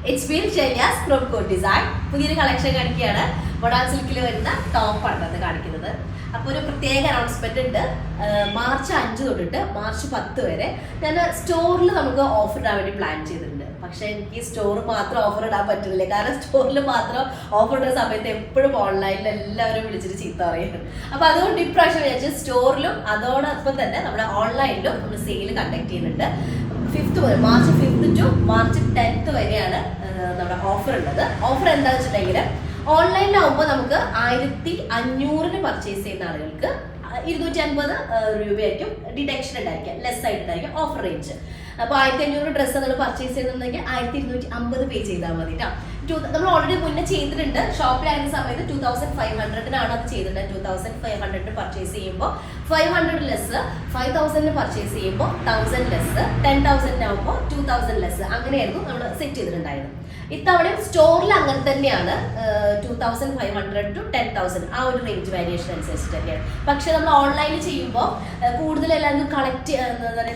It's been Shelia's from Code Design. പുതിയൊരു collection കാണിക്കുകയാണ്. Model സിൽക്കിൽ വരുന്ന ടോപ്പാണ് അത് കാണിക്കുന്നത്. അപ്പോൾ ഒരു പ്രത്യേക അനൗൺസ്മെന്റ് ഉണ്ട്. മാർച്ച് 5 തൊട്ടിട്ട് മാർച്ച് 10 വരെ ഞാൻ സ്റ്റോറിൽ നമുക്ക് ഓഫർ ഇടാൻ വേണ്ടി പ്ലാൻ ചെയ്തിട്ടുണ്ട്. പക്ഷെ എനിക്ക് സ്റ്റോർ മാത്രം ഓഫർ ഇടാൻ പറ്റില്ല. കാരണം സ്റ്റോറിൽ മാത്രം ഓഫർ ഇടുന്ന സമയത്ത് എപ്പോഴും ഓൺലൈനിൽ എല്ലാവരും വിളിച്ചിട്ട് ചീത്ത പറയുന്നത്. അപ്പോൾ അതുകൊണ്ട് ഇപ്രാവശ്യം വിചാരിച്ചു സ്റ്റോറിലും അതോടൊപ്പം തന്നെ നമ്മുടെ ഓൺലൈനിലും നമ്മൾ സെയിൽ കണ്ടക്ട് ചെയ്യുന്നുണ്ട്. മാർച്ച് 5 ടു മാർച്ച് 10 വരെയാണ് നമ്മുടെ ഓഫർ ഉള്ളത്. ഓഫർ എന്താണെന്ന് വെച്ചിട്ടുണ്ടെങ്കിൽ ഓൺലൈനിലാവുമ്പോൾ നമുക്ക് 1500 പർച്ചേസ് ചെയ്യുന്ന ആളുകൾക്ക് 250 രൂപയായിരിക്കും ഡിഡക്ഷൻ ഉണ്ടായിരിക്കും, ലെസ് ആയിട്ടുണ്ടായിരിക്കും ഓഫർ റേഞ്ച്. അപ്പോൾ 1500 ഡ്രസ്സ് നിങ്ങൾ പർച്ചേസ് ചെയ്യുന്നുണ്ടെങ്കിൽ 1250 പേ ചെയ്താൽ മതി കേട്ടോ. നമ്മൾ ഓൾറെഡി മുന്നേ ചെയ്തിട്ടുണ്ട്. ഷോപ്പിലായിരുന്ന സമയത്ത് 2500 അത് ചെയ്തിട്ടുണ്ട്. 2500 പർച്ചേസ് ചെയ്യുമ്പോൾ 500 ലെസ്, 5000 പർച്ചേസ് ചെയ്യുമ്പോൾ 1000 ലെസ്, 10,000 ആകുമ്പോൾ 2000 ലെസ്, അങ്ങനെയായിരുന്നു നമ്മൾ സെറ്റ് ചെയ്തിട്ടുണ്ടായിരുന്നു. ഇത്തവണയും സ്റ്റോറിൽ അങ്ങനെ തന്നെയാണ്. 2500 to 10,000 ആ ഒരു റേഞ്ച് വേരിയേഷൻ അനുസരിച്ചിട്ട് തന്നെയാണ്. പക്ഷെ നമ്മൾ ഓൺലൈനിൽ ചെയ്യുമ്പോൾ കൂടുതൽ എല്ലാവർക്കും കളക്ട്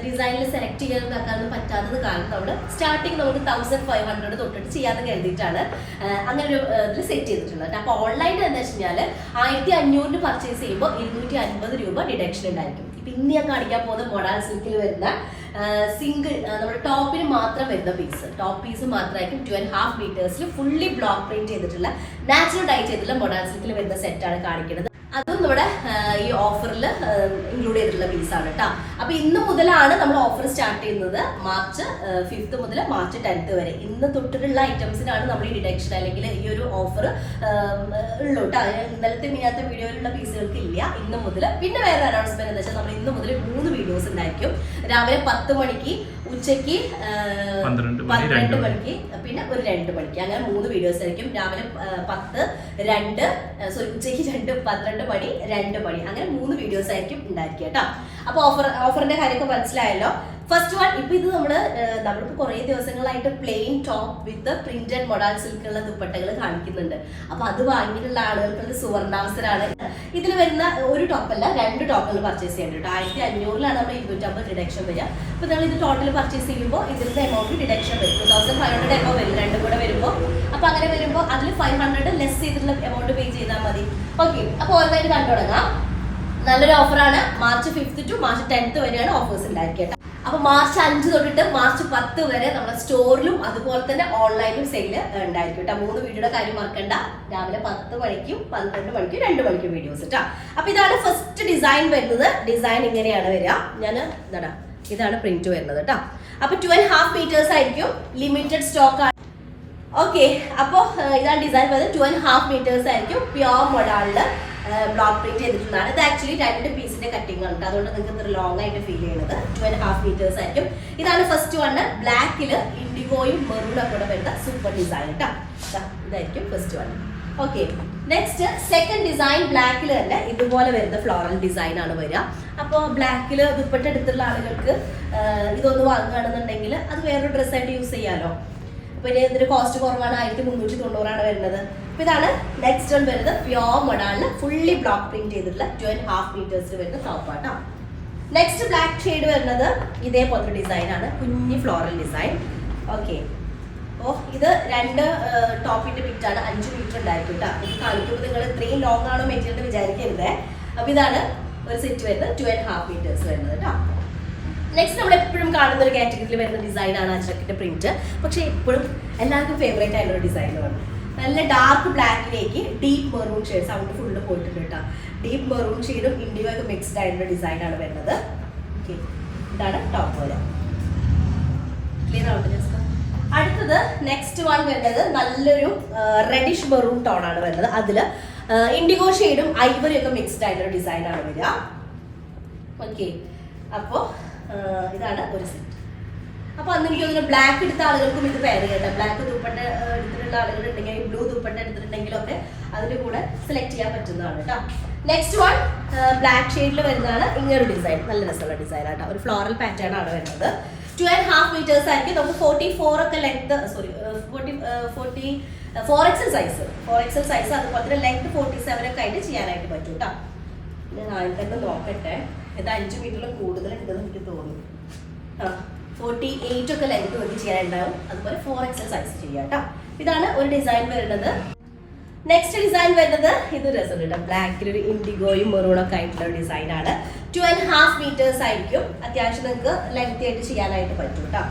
ഡിസൈനിൽ സെലക്ട് ചെയ്യാനൊന്നും പറ്റാത്തത് കാരണം നമ്മൾ സ്റ്റാർട്ടിങ് നമുക്ക് 1500 തൊട്ടിട്ട് ചെയ്യാതെ കരുതിയിട്ടാണ് അങ്ങനെ ഒരു ഇതിൽ സെറ്റ് ചെയ്തിട്ടുള്ളത്. അപ്പോൾ ഓൺലൈനിൽ എന്താ വെച്ച് കഴിഞ്ഞാൽ 1500 പർച്ചേസ് ചെയ്യുമ്പോൾ 250 രൂപ ഡിഡക്ഷൻ ഉണ്ടായിരിക്കും. പിന്നെ ഞാൻ കാണിക്കാൻ പോകുന്ന മോഡൽ സിൽക്കിൽ വരുന്ന സിംഗിൾ നമ്മുടെ ടോപ്പിന് മാത്രം വരുന്ന പീസ്, ടോപ്പ് പീസ് മാത്രമായിരിക്കും 2.5 മീറ്റേഴ്സിൽ ഫുള്ളി ബ്ലോക്ക് പ്രിന്റ് ചെയ്തിട്ടുള്ള നാച്ചുറൽ ഡൈ ചെയ്തിട്ടുള്ള മോഡൽ സിൽക്കിൽ വരുന്ന സെറ്റാണ് കാണിക്കുന്നത്. അതും നമ്മുടെ ഈ ഓഫറിൽ ഇൻക്ലൂഡ് ചെയ്തിട്ടുള്ള പീസാണ് കേട്ടോ. അപ്പൊ ഇന്ന് മുതലാണ് നമ്മൾ ഓഫർ സ്റ്റാർട്ട് ചെയ്യുന്നത്. മാർച്ച് 5 മുതൽ മാർച്ച് 10 വരെ. ഇന്ന് തൊട്ടിട്ടുള്ള ഐറ്റംസിനാണ് നമ്മൾ ഈ ഡിഡക്ഷൻ അല്ലെങ്കിൽ ഈ ഒരു ഓഫർ ഉള്ളൂ കേട്ടോ. ഇന്നലത്തെ മിനിയാത്ത വീഡിയോയിലുള്ള പീസുകൾക്ക് ഇല്ല. ഇന്ന് മുതൽ പിന്നെ വേറെ അനൗൺസ്മെന്റ് എന്താ വെച്ചാൽ നമ്മൾ ഇന്ന് മുതൽ 3 വീഡിയോസ് ഉണ്ടായിരിക്കും. രാവിലെ 10 മണിക്ക്, ഉച്ചയ്ക്ക് 12 മണിക്ക്, പിന്നെ ഒരു 2 മണിക്ക്, അങ്ങനെ 3 വീഡിയോസ് ആയിരിക്കും. രാവിലെ 10, 2 ഉച്ചയ്ക്ക് 2, 12 മണി, 2 മണി, അങ്ങനെ 3 വീഡിയോസ് ആയിരിക്കും ഉണ്ടായിരിക്കുക കേട്ടോ. അപ്പൊ ഓഫറിന്റെ കാര്യമൊക്കെ മനസ്സിലായല്ലോ. ഫസ്റ്റ് വൺ, ഇപ്പൊ ഇത് നമ്മളിപ്പോ കുറെ ദിവസങ്ങളായിട്ട് plain top with printed model സിൽക്കുള്ള ദുപ്പട്ടകൾ കാണിക്കുന്നുണ്ട്. അപ്പൊ അത് വാങ്ങിയിട്ടുള്ള ആളുകൾക്ക് സുവർണാവസരമാണ്. ഇതിൽ വരുന്ന ഒരു ടോപ്പല്ല, 2 ടോപ്പുകൾ പർച്ചേസ് ചെയ്യേണ്ടത്. 1500 നമ്മൾ 250 ഡിഡക്ഷൻ വരിക. അപ്പൊ നിങ്ങൾ ഇത് ടോട്ടൽ പർച്ചേസ് ചെയ്യുമ്പോൾ ഇതിന്റെ എമൗണ്ട് ഡിഡക്ഷൻ വരും. 2500 എമൗണ്ട് വരും രണ്ടും കൂടെ വരുമ്പോൾ. അപ്പൊ അങ്ങനെ വരുമ്പോൾ അതിൽ 500 ലെസ് ചെയ്തിട്ടുള്ള എമൗണ്ട് പേ ചെയ്താൽ മതി. ഓക്കെ, അപ്പൊ ഓൺലൈൻ കണ്ടു തുടങ്ങാം. നല്ലൊരു ഓഫറാണ്. മാർച്ച് 5 ടു മാർച്ച് 10 വരെയാണ് ഓഫേഴ്സ് ഉണ്ടായിരിക്കുക. അപ്പൊ മാർച്ച് 5 തൊട്ടിട്ട് മാർച്ച് 10 വരെ നമ്മുടെ സ്റ്റോറിലും അതുപോലെ തന്നെ ഓൺലൈനിലും സെയിൽ ഉണ്ടായിരിക്കും കേട്ടോ. 3 വീഡിയോയുടെ കാര്യം മറക്കണ്ട. രാവിലെ 10 മണിക്കും 12 മണിക്കും 2 മണിക്കും വീഡിയോസ് കേട്ടോ. അപ്പൊ ഇതാണ് ഫസ്റ്റ് ഡിസൈൻ വരുന്നത്. ഡിസൈൻ ഇങ്ങനെയാണ് വരിക. ഇതാണ് പ്രിന്റ് വരുന്നത് കേട്ടോ. അപ്പൊ 2.5 മീറ്റേഴ്സ് ആയിരിക്കും. ലിമിറ്റഡ് സ്റ്റോക്ക് ആണ്. ഓക്കെ, അപ്പൊ ഇതാണ് ഡിസൈൻ വരുന്നത്. 2.5 മീറ്റേഴ്സ് ആയിരിക്കും. പ്യോർ മോഡലില് ബ്ലോക്ക് പ്രിന്റ് ചെയ്തിട്ടുള്ളതാണ്. ഇത് ആക്ച്വലി 2 പീസിന്റെ കട്ടിംഗ് ആണ്. അതുകൊണ്ട് നിങ്ങൾക്ക് ഇത്ര ലോങ് ആയിട്ട് ഫീൽ ചെയ്യുന്നത്. 2.5 മീറ്റേഴ്സ് ആയിരിക്കും. ഇതാണ് ഫസ്റ്റ് വണ്. ബ്ലാക്കില് ഇൻഡിഗോയും മെറൂണും ഒക്കെ വരുന്ന സൂപ്പർ ഡിസൈൻ കേട്ടോ. ഇതായിരിക്കും first one. Okay, next second design ബ്ലാക്കിൽ തന്നെ ഇതുപോലെ വരുന്ന ഫ്ലോറൽ ഡിസൈൻ ആണ് വരിക. അപ്പോൾ ബ്ലാക്കിൽ ദുപ്പട്ട എടുത്തുള്ള ആളുകൾക്ക് ഇതൊന്ന് വാങ്ങുകയാണെന്നുണ്ടെങ്കിൽ അത് വേറൊരു ഡ്രസ്സായിട്ട് യൂസ് ചെയ്യാമല്ലോ. പിന്നെ ഇതിന്റെ കോസ്റ്റ് കുറവാണ്. 1390 വരുന്നത്. അപ്പൊ ഇതാണ് നെക്സ്റ്റ് വൺ വരുന്നത്. പ്യോർ മോഡലില് ഫുള്ളി ബ്ലോക്ക് പ്രിന്റ് ചെയ്തിട്ടുള്ള 2.5 മീറ്റേഴ്സിൽ വരുന്ന ടോപ്പാട്ടോ. നെക്സ്റ്റ് ബ്ലാക്ക് ഷെയ്ഡ് വരുന്നത് ഇതേപോലത്തെ ഡിസൈൻ ആണ്. കുഞ്ഞി ഫ്ലോറൽ ഡിസൈൻ. ഓക്കെ, അപ്പോൾ ഇത് 2 ടോപ്പിന്റെ ബിറ്റാണ്. 5 മീറ്റർ ഉണ്ടായിരിക്കും കേട്ടോ. ഇത് കാണിക്കുമ്പോൾ നിങ്ങൾ ഇത്രയും ലോങ് ആണോ മെറ്റീരിയൽ എന്ന് വിചാരിക്കരുത്. അപ്പൊ ഇതാണ് ഒരു സെറ്റ് വരുന്നത്. 2.5 മീറ്റേഴ്സ് വരുന്നത് കേട്ടോ. നെക്സ്റ്റ് നമ്മൾ എപ്പോഴും കാണുന്ന ഒരു കാറ്റഗറിയിൽ വരുന്ന ഡിസൈനാണ് അജ്രക്കിന്റെ പ്രിന്റ്. പക്ഷെ എപ്പോഴും എല്ലാവർക്കും ഫേവറേറ്റ് ആയിട്ടുള്ള ഡിസൈനാണ്. നല്ല ഡാർക്ക് ബ്ലാക്കിലേക്ക് deep maroon shade, sound full പോയിട്ടുണ്ട് കേട്ടോ. ഡീപ്പ് മെറൂൺ ഷെയ്ഡും ഇൻഡിഗോ ഒക്കെ മിക്സ്ഡ് ആയിട്ടുള്ള ഡിസൈനാണ് വരുന്നത്. ഓക്കെ, ഇതാണ് ടോപ്പ് വരെ. ക്ലിയർ ആവട്ടെ. അടുത്തത് നെക്സ്റ്റ് വൺ വരുന്നത് നല്ലൊരു റെഡിഷ് മെറൂൺ ടോൺ ആണ് വരുന്നത്. അതില് ഇൻഡിഗോ ഷെയ്ഡും ഐവറി ഒക്കെ മിക്സ്ഡ് ആയിട്ടുള്ള ഡിസൈനാണ് വരിക. ഓക്കെ, അപ്പോ ഇതാണ് ഒരു സെറ്റ്. അപ്പൊ അന്ന് എനിക്ക് തോന്നുന്നു ബ്ലാക്ക് എടുത്ത ആളുകൾക്കും ഇത് പേര് കേട്ടോ. ബ്ലാക്ക് ദുപ്പട്ട എടുത്തിട്ടുള്ള ആളുകളുണ്ടെങ്കിൽ, ബ്ലൂ ദുപ്പട്ട എടുത്തിട്ടുണ്ടെങ്കിലൊക്കെ അതിന്റെ കൂടെ സെലക്ട് ചെയ്യാൻ പറ്റുന്നതാണ് കേട്ടോ. നെക്സ്റ്റ് വൺ ബ്ലാക്ക് ഷെയ്ഡിൽ വരുന്നതാണ്. ഇങ്ങനൊരു ഡിസൈൻ, നല്ല രസമുള്ള ഡിസൈൻ ആട്ടോ. ഒരു ഫ്ലോറൽ പാറ്റേൺ ആണ് വരുന്നത്. 2.5 മീറ്റേഴ്സ് ആയിരിക്കും. നമുക്ക് 44 ഒക്കെ ലെങ്ത്, 4XL സൈസ്, അതുപോലെ തന്നെ ലെങ്ത് 47 ഒക്കെ ആയിട്ട് ചെയ്യാനായിട്ട് പറ്റും കേട്ടോ. ഞാൻ ആദ്യം തന്നെ നോക്കട്ടെ. ഇത് 5 മീറ്ററിൽ കൂടുതൽ ഉണ്ടെന്ന് എനിക്ക് തോന്നുന്നു. 48 ഒക്കെ ലെങ്ത് വർക്ക് ചെയ്യാനുണ്ടാവും. അതുപോലെ 4XL സൈസ് ചെയ്യാം കേട്ടോ. ഇതാണ് ഒരു ഡിസൈൻ വരുന്നത്. നെക്സ്റ്റ് ഡിസൈൻ വരുന്നത് ഇത് രസമുണ്ട്. ബ്ലാക്കിൽ ഒരു ഇൻഡിഗോയും മെറൂണൊക്കെ ആയിട്ടുള്ള ഒരു ഡിസൈനാണ്. 2.5 meters ആയിരിക്കും. അത്യാവശ്യം നിങ്ങൾക്ക് ലെങ്തി ആയിട്ട് ചെയ്യാനായിട്ട് പറ്റും കേട്ടോ.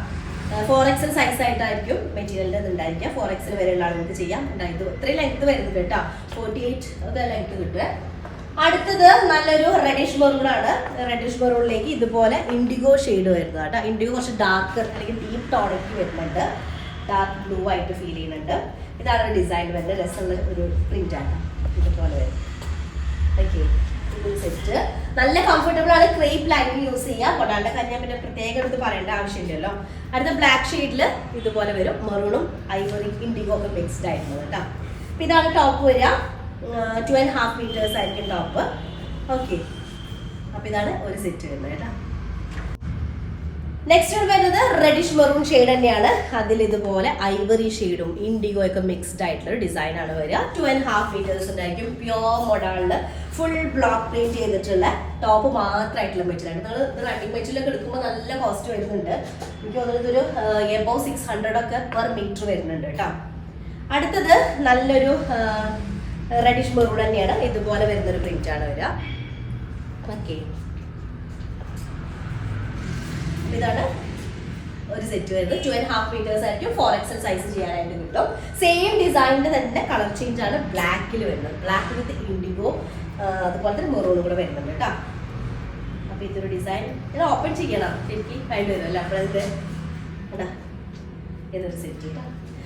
4XL സൈസ് ആയിട്ടായിരിക്കും മെറ്റീരിയലിൻ്റെ ഇത് ഉണ്ടായിരിക്കുക. 4XL വരെയുള്ള ആളുകൾക്ക് ചെയ്യാം. ഇത് ഇത്രയും ലെങ്ത് വരുന്നത് കേട്ടോ. 48 ഒക്കെ ലെങ്ത് കിട്ടുക. അടുത്തത് നല്ലൊരു റെഡിഷ് മെറൂണാണ്. റെഡിഷ് മെറൂണിലേക്ക് ഇതുപോലെ ഇൻഡിഗോ ഷെയ്ഡ് വരുന്നത് കേട്ടോ. ഇൻഡിഗോ കുറച്ച് ഡാർക്ക് അല്ലെങ്കിൽ ഡീപ്പ് ടോണിക്ക് വരുന്നുണ്ട്. ഡാർക്ക് ബ്ലൂ ആയിട്ട് ഫീൽ ചെയ്യുന്നുണ്ട്. ഇതാണ് ഒരു ഡിസൈൻ വരുന്നത്. രസമുള്ള ഒരു പ്രിന്റ് ആണ്. ഇതുപോലെ വരും. ഓക്കെ, ഇതൊരു സെറ്റ് നല്ല കംഫർട്ടബിൾ ആണ്. ക്രേപ്പ് ലൈനിങ് യൂസ് ചെയ്യാം. കൊടാണ്ട കഞ്ഞാൽ പിന്നെ പ്രത്യേകം എടുത്ത് പറയേണ്ട ആവശ്യമില്ലല്ലോ. അടുത്ത ബ്ലാക്ക് ഷെയ്ഡിൽ ഇതുപോലെ വരും. മെറൂണും ഐവറി ഇൻഡിഗോ ഒക്കെ മിക്സ്ഡ് ആയിട്ടുള്ളത് കേട്ടോ. അപ്പം ഇതാണ് ടോപ്പ് വരിക. 2.5 meters ആയിരിക്കും ടോപ്പ്. ഓക്കെ, അപ്പം ഇതാണ് ഒരു സെറ്റ് വരുന്നത് കേട്ടോ. നെക്സ്റ്റ് വരുന്നത് റെഡിഷ് മെറൂൺ ഷെയ്ഡ് തന്നെയാണ്. അതിൽ ഇതുപോലെ ഐവറി ഷെയ്ഡും ഇൻഡിഗോ ഒക്കെ മിക്സ്ഡ് ആയിട്ടുള്ള ഡിസൈൻ ആണ് വരിക. 2.5 meters ഉണ്ടായിരിക്കും. പ്യോർ മോഡാളില് ഫുൾ ബ്ലോക്ക് പ്രിന്റ് ചെയ്തിട്ടുള്ള ടോപ്പ് മാത്രമായിട്ടുള്ള മെറ്റീരിയൽ. നിങ്ങൾ ഇത് റണ്ണിങ് മെറ്റീരിയലൊക്കെ എടുക്കുമ്പോൾ നല്ല കോസ്റ്റ് വരുന്നുണ്ട്. എനിക്ക് തോന്നുന്നത് ഒരു എബോവ് 600 ഒക്കെ പെർ മീറ്റർ വരുന്നുണ്ട് കേട്ടോ. അടുത്തത് നല്ലൊരു റെഡിഷ് മെറൂൺ തന്നെയാണ്. ഇതുപോലെ വരുന്നൊരു പ്രിന്റ് ആണ് വരിക. ഓക്കെ, ഇതാണ് ഒരു സെറ്റ് വരുന്നത്. 2.5 meters ആയിരിക്കും. 4XL സൈസ് ചെയ്യാനായിട്ട് കിട്ടും. സെയിം ഡിസൈനിന്റെ തന്നെ കളർ ചേഞ്ച് ആണ് ബ്ലാക്കിൽ വരുന്നത്. ബ്ലാക്ക് വിത്ത് ഇൻഡിഗോ അതുപോലെ തന്നെ മെറൂൺ കൂടെ വരുന്നുണ്ട് കേട്ടോ. അപ്പൊ ഇതൊരു ഡിസൈൻ ഇത് ഓപ്പൺ ചെയ്യണം. എനിക്ക് കൈ വരും അല്ല അപ്പോഴത്തെ ഇതൊരു സെറ്റ് കേട്ടോ.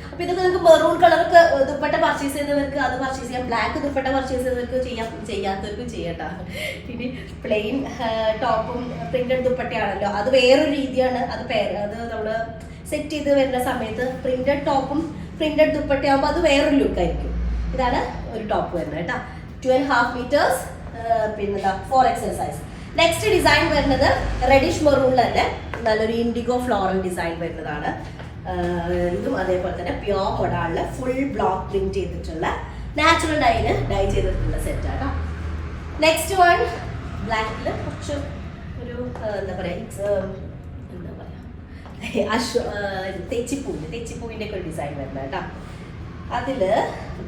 അപ്പൊ ഇതൊക്കെ നിങ്ങൾക്ക് മെറൂൺ കളർക്ക് ദുപ്പട്ട പർച്ചേസ് ചെയ്യുന്നവർക്ക് അത് പർച്ചേസ് ചെയ്യാം. ബ്ലാക്ക് ദുപ്പട്ട പർച്ചേസ് ചെയ്യുന്നവർക്ക് ചെയ്യാം, ചെയ്യാത്തവർക്കും ചെയ്യട്ടോ. ഇനി പ്ലെയിൻ ടോപ്പും പ്രിന്റഡ് ദുപ്പട്ടയാണല്ലോ, അത് വേറൊരു രീതിയാണ്. അത് നമ്മൾ സെറ്റ് ചെയ്ത് വരുന്ന സമയത്ത് പ്രിന്റഡ് ടോപ്പും പ്രിന്റഡ് ദുപ്പട്ടയാകുമ്പോൾ അത് വേറൊരു ലുക്കായിരിക്കും. ഇതാണ് ഒരു ടോപ്പ് വരുന്നത് കേട്ടോ. 2.5 meters, പിന്നെ 4XL സൈസ്. നെക്സ്റ്റ് ഡിസൈൻ വരുന്നത് റെഡിഷ് മെറൂണിൽ തന്നെ നല്ലൊരു ഇൻഡിഗോ ഫ്ലോറൽ ഡിസൈൻ വരുന്നതാണ്. ഇതും അതേപോലെ തന്നെ പ്യോർ മോഡാളില് ഫുൾ ബ്ലോക്ക് പ്രിന്റ് ചെയ്തിട്ടുള്ള നാച്ചുറൽ ഡൈ ചെയ്തിട്ടുള്ള സെറ്റ് ആണ്. നെക്സ്റ്റ് വൺ ബ്ലാക്കിൽ കുറച്ച് ഒരു എന്താ പറയുക തെച്ചിപ്പൂവിൻ്റെ ഒക്കെ ഒരു ഡിസൈൻ വരുന്നത് കേട്ടോ. അതില്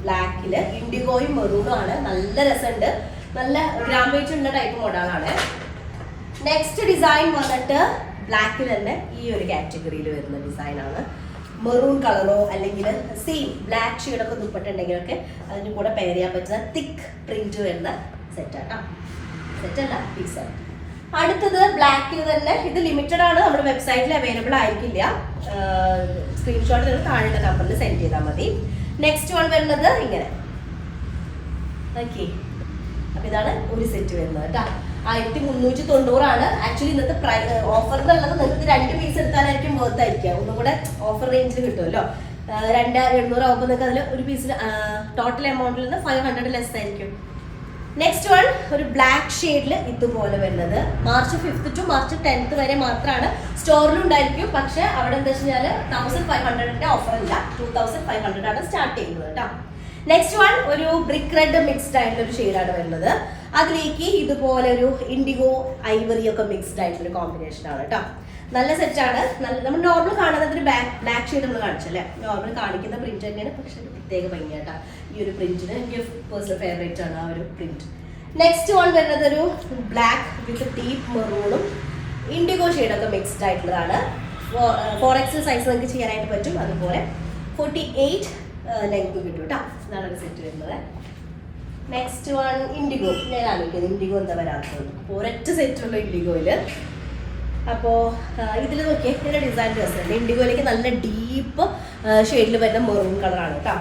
ബ്ലാക്കില് ഇൻഡിഗോയും മെറൂണും ആണ്. നല്ല രസമുണ്ട്. നല്ല ഗ്രാമേജ് ഉള്ള ടൈപ്പ് മോഡാളാണ്. നെക്സ്റ്റ് ഡിസൈൻ വന്നിട്ട് ബ്ലാക്കിൽ തന്നെ ഈ ഒരു കാറ്റഗറിയിൽ വരുന്ന ഡിസൈനാണ്. മെറൂൺ കളറോ അല്ലെങ്കിൽ സെയിം ബ്ലാക്ക് ഷെയ്ഡൊക്കെ ദുപ്പട്ടുണ്ടെങ്കിലൊക്കെ അതിന് കൂടെ പെയർ ചെയ്യാൻ പറ്റുന്ന തിക്ക് പ്രിന്റ് വരുന്ന സെറ്റാട്ടോ. സെറ്റല്ല, പീസ്. അടുത്തത് ബ്ലാക്കിൽ തന്നെ ഇത് ലിമിറ്റഡ് ആണ്. നമ്മുടെ വെബ്സൈറ്റിൽ അവൈലബിൾ ആയിരിക്കില്ല. സ്ക്രീൻഷോട്ട് നിങ്ങൾ താഴെ നമ്പറിൽ സെൻഡ് ചെയ്താൽ മതി. നെക്സ്റ്റ് വൺ വരുന്നത് ഇങ്ങനെ. ഓക്കെ, അപ്പൊ ഇതാണ് ഒരു സെറ്റ് വരുന്നത് കേട്ടോ. 1390 ആക്ച്വലി ഇന്നത്തെ ഓഫറിനുള്ളത്. നിങ്ങൾക്ക് 2 പീസ് എടുത്താലായിരിക്കും വർത്ത് ആയിരിക്കുക. ഒന്നും കൂടെ ഓഫർ റേഞ്ചിൽ കിട്ടുമല്ലോ. 2700 ആകുമ്പോൾ നിങ്ങൾക്ക് അതിൽ ഒരു പീസിന് ടോട്ടൽ എമൗണ്ടിൽ നിന്ന് 500 ലെസ് ആയിരിക്കും. നെക്സ്റ്റ് വൺ ഒരു ബ്ലാക്ക് ഷെയ്ഡിൽ ഇതുപോലെ വരുന്നത്. March 5th to March 10th വരെ മാത്രമാണ് സ്റ്റോറിലും ഉണ്ടായിരിക്കും. പക്ഷെ അവിടെ എന്താ വെച്ച് കഴിഞ്ഞാൽ 1500 ഓഫർ ഇല്ല. 2500 ആണ് സ്റ്റാർട്ട് ചെയ്യുന്നത് കേട്ടോ. നെക്സ്റ്റ് വൺ ഒരു ബ്രിക്ക് റെഡ് മിക്സ്ഡ് ആയിട്ടുള്ള ഒരു ഷെയ്ഡാണ് വരുന്നത്. അതിലേക്ക് ഇതുപോലെ ഒരു ഇൻഡിഗോ ഐവറി ഒക്കെ മിക്സ്ഡ് ആയിട്ടുള്ള കോമ്പിനേഷൻ ആണ് കേട്ടോ. നല്ല സെറ്റാണ്. നല്ല നമ്മൾ നോർമൽ കാണുന്നതിന് ബ്ലാക്ക് ഷെയ്ഡ് നമ്മൾ കാണിച്ചല്ലേ. നോർമൽ കാണിക്കുന്ന പ്രിന്റ് തന്നെയാണ്, പക്ഷെ പ്രത്യേക ഭംഗിയാട്ടോ. ഈ ഒരു പ്രിന്റിന് എനിക്ക് പേഴ്സണൽ ഫേവറേറ്റ് ആണ് ആ ഒരു പ്രിന്റ്. നെക്സ്റ്റ് വൺ വരുന്നത് ഒരു ബ്ലാക്ക് വിത്ത് ഡീപ്പ് മെറൂണും ഇൻഡിഗോ ഷെയ്ഡൊക്കെ മിക്സ്ഡ് ആയിട്ടുള്ളതാണ്. 4XL സൈസ് നിങ്ങൾക്ക് ചെയ്യാനായിട്ട് പറ്റും. അതുപോലെ 48 ലെങ്ത് കിട്ടും കേട്ടോ. ഇതാണ് ഒരു സെറ്റ് വരുന്നത്. Next one IndiGo. ഞാൻ ആലോചിക്കുന്നത് ഇൻഡിഗോ എന്താ വരാത്തത്. അപ്പോൾ ഒരൊറ്റ സെറ്റുള്ള ഇൻഡിഗോയിൽ. അപ്പോൾ ഇതിൽ നോക്കിയാൽ ഇതിൻ്റെ ഡിസൈൻ രസമുണ്ട്. ഇൻഡിഗോയിലേക്ക് നല്ല ഡീപ്പ് ഷെയ്ഡിൽ വരുന്ന മെറൂൺ കളറാണ് കേട്ടോ.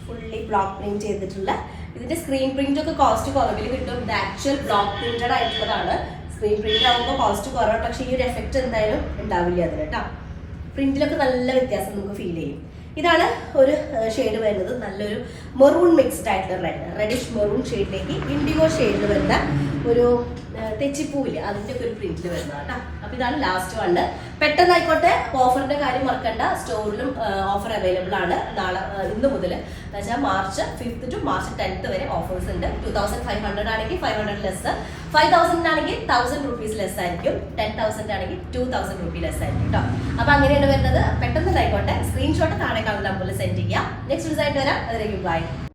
ഫുള്ളി ബ്ലോക്ക് പ്രിന്റ് ചെയ്തിട്ടുള്ള. ഇതിൻ്റെ സ്ക്രീൻ പ്രിന്റ് ഒക്കെ കോസ്റ്റ് കുറവിൽ കിട്ടും. ഇത് ആക്ച്വൽ ബ്ലോക്ക് പ്രിന്റഡ് ആയിട്ടുള്ളതാണ്. സ്ക്രീൻ പ്രിന്റ് ആകുമ്പോൾ കോസ്റ്റ് കുറവാണ്. പക്ഷേ ഈ ഒരു എഫക്റ്റ് എന്തായാലും ഉണ്ടാവില്ല അതിന് കേട്ടോ. പ്രിന്റിലൊക്കെ നല്ല വ്യത്യാസം നമുക്ക് ഫീൽ ചെയ്യും. ഇതാണ് ഒരു ഷെയ്ഡ് വരുന്നത്. നല്ലൊരു മെറൂൺ മിക്സ്ഡ് ആയിട്ടുള്ള റെഡിഷ് മെറൂൺ ഷെയ്ഡിലേക്ക് ഇൻഡിഗോ ഷെയ്ഡിൽ വരുന്ന ഒരു തെച്ചിപ്പൂവില്ല അതിന്റെ ഒക്കെ ഒരു പ്രിന്റിൽ വരുന്നത് കേട്ടോ. അപ്പൊ ഇതാണ് ലാസ്റ്റ് വണ്. പെട്ടെന്ന് ആയിക്കോട്ടെ. ഓഫറിന്റെ കാര്യം മറക്കണ്ട. സ്റ്റോറിലും ഓഫർ അവൈലബിൾ ആണ് നാളെ ഇന്ന് മുതൽ എന്നുവെച്ചാൽ March 5th to March 10th വരെ ഓഫേഴ്സ് ഉണ്ട്. 2500 ആണെങ്കിൽ 500 ലെസ്, 5000 ആണെങ്കിൽ 1000 rupees ലെസ് ആയിരിക്കും, 10,000 ആണെങ്കിൽ 2000 rupees ലെസ് ആയിരിക്കും കേട്ടോ. അപ്പൊ അങ്ങനെയാണ് വരുന്നത്. പെട്ടെന്ന് ആയിക്കോട്ടെ. സ്ക്രീൻഷോട്ട് താഴെ കാണുന്ന നമ്പറിൽ സെൻഡ് ചെയ്യാം. നെക്സ്റ്റ് ദിവസമായിട്ട് വരാം. അതിലേക്ക് ബൈ.